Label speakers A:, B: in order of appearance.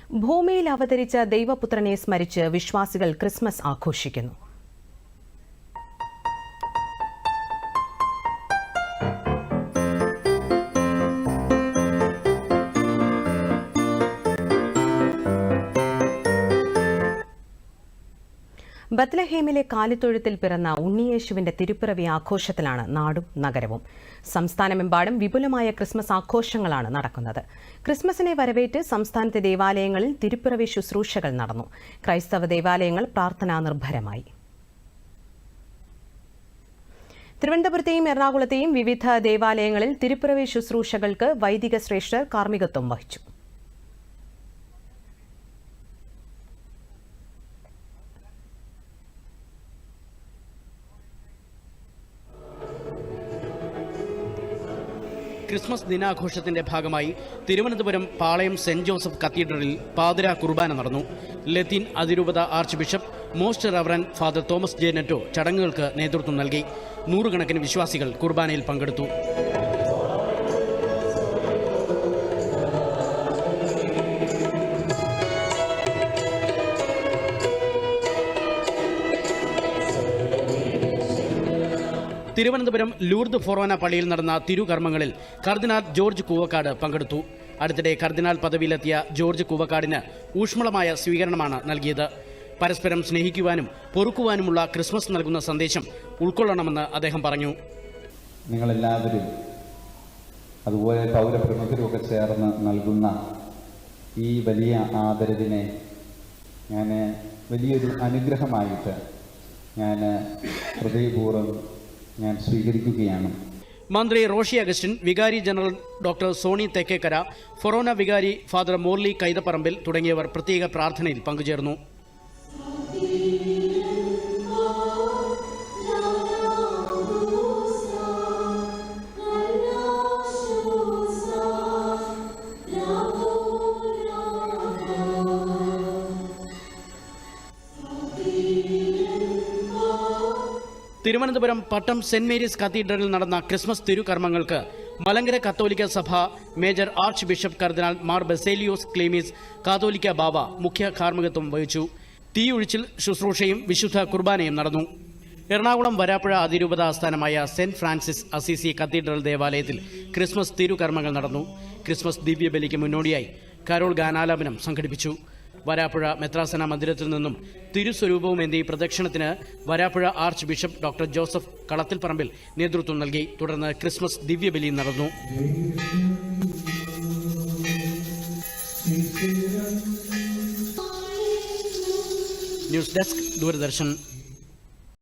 A: ഭൂമിയിൽ അവതരിച്ച ദൈവപുത്രനെ സ്മരിച്ച് വിശ്വാസികൾ ക്രിസ്മസ് ആഘോഷിക്കുന്നു. ബത്ലഹേമിലെ കാലിത്തൊഴുത്തിൽ പിറന്ന ഉണ്ണിയേശുവിന്റെ തിരുപ്പിറവി ആഘോഷത്തിലാണ് നാടും നഗരവും. സംസ്ഥാനമെമ്പാടും വിപുലമായ ക്രിസ്മസ് ആഘോഷങ്ങളാണ് നടക്കുന്നത്. ക്രിസ്മസിനെ വരവേറ്റ് സംസ്ഥാനത്തെ ദേവാലയങ്ങളിൽ തിരുപ്പിറവി ശുശ്രൂഷകൾ നടന്നു. ക്രൈസ്തവ ദേവാലയങ്ങൾ പ്രാർത്ഥനാ നിർഭരമായി. തിരുവനന്തപുരത്തെയും എറണാകുളത്തെയും വിവിധ ദേവാലയങ്ങളിൽ തിരുപ്പിറവി ശുശ്രൂഷകൾക്ക് വൈദിക ശ്രേഷ്ഠർ കാർമ്മികത്വം വഹിച്ചു.
B: ക്രിസ്മസ് ദിനാഘോഷത്തിന്റെ ഭാഗമായി തിരുവനന്തപുരം പാളയം സെന്റ് ജോസഫ് കത്തീഡ്രലിൽ പാതിരാ കുർബാന നടന്നു. ലത്തീൻ അതിരൂപത arch bishop most reverend father Thomas J Netto ചടങ്ങുകൾക്ക് നേതൃത്വം നൽകി. നൂറുകണക്കിന് വിശ്വാസികൾ കുർബാനയിൽ പങ്കെടുത്തു. തിരുവനന്തപുരം ലൂർദ് ഫൊറോന പള്ളിയിൽ നടന്ന തിരുകർമ്മങ്ങളിൽ കർദിനാൾ ജോർജ് കൂവക്കാട് പങ്കെടുത്തു. അടുത്തിടെ കർദിനാൾ പദവിയിലെത്തിയ ജോർജ് കൂവക്കാടിന് ഊഷ്മളമായ സ്വീകരണമാണ് നൽകിയത്. പരസ്പരം സ്നേഹിക്കുവാനും പൊറുക്കുവാനുമുള്ള ക്രിസ്മസ് നൽകുന്ന സന്ദേശം ഉൾക്കൊള്ളണമെന്ന് അദ്ദേഹം പറഞ്ഞു.
C: നിങ്ങളെല്ലാവരും അതുപോലെ പൗരപ്രമുഖരുമൊക്കെ ചേർന്ന് നൽകുന്ന ഈ വലിയ ആദരവിനെ ഞാൻ വലിയൊരു അനുഗ്രഹമായിട്ട് ഞാൻ ഹൃദയപൂർവ്വം ഞാൻ സ്വീകരിക്കുകയാണ്.
B: മന്ത്രി റോഷി അഗസ്റ്റിൻ, വികാരി ജനറൽ ഡോക്ടർ സോണി തെക്കേക്കര, ഫൊറോന വികാരി ഫാദർ മോർലി കൈതപ്പറമ്പിൽ തുടങ്ങിയവർ പ്രത്യേക പ്രാർത്ഥനയിൽ പങ്കുചേർന്നു. തിരുവനന്തപുരം പട്ടം സെന്റ് മേരീസ് കത്തീഡ്രലിൽ നടന്ന ക്രിസ്മസ് തിരുകർമ്മങ്ങൾക്ക് മലങ്കര കത്തോലിക്ക സഭ മേജർ ആർച്ച് ബിഷപ്പ് കർദിനാൾ മാർ ബസേലിയോസ് ക്ലീമീസ് കാതോലിക്ക ബാവ മുഖ്യ കാർമ്മികത്വം വഹിച്ചു. തീയൊഴിച്ചിൽ ശുശ്രൂഷയും വിശുദ്ധ കുർബാനയും നടന്നു. എറണാകുളം വരാപ്പുഴ അതിരൂപത ആസ്ഥാനമായ സെന്റ് ഫ്രാൻസിസ് അസീസി കത്തീഡ്രൽ ദേവാലയത്തിൽ ക്രിസ്മസ് തിരുകർമ്മങ്ങൾ നടന്നു. ക്രിസ്മസ് ദിവ്യബലിക്ക് മുന്നോടിയായി കരോൾ ഗാനാലാപനം സംഘടിപ്പിച്ചു. വരാപ്പുഴ മെത്രാസന മന്ദിരത്തിൽ നിന്നും തിരുസ്വരൂപവുമേന്തി പ്രദക്ഷിണത്തിന് Varappuzha arch bishop doctor Joseph Kalathiparambil നേതൃത്വം നൽകി. തുടർന്ന് ക്രിസ്മസ് ദിവ്യബലി നടന്നു. News desk, Doordarshan.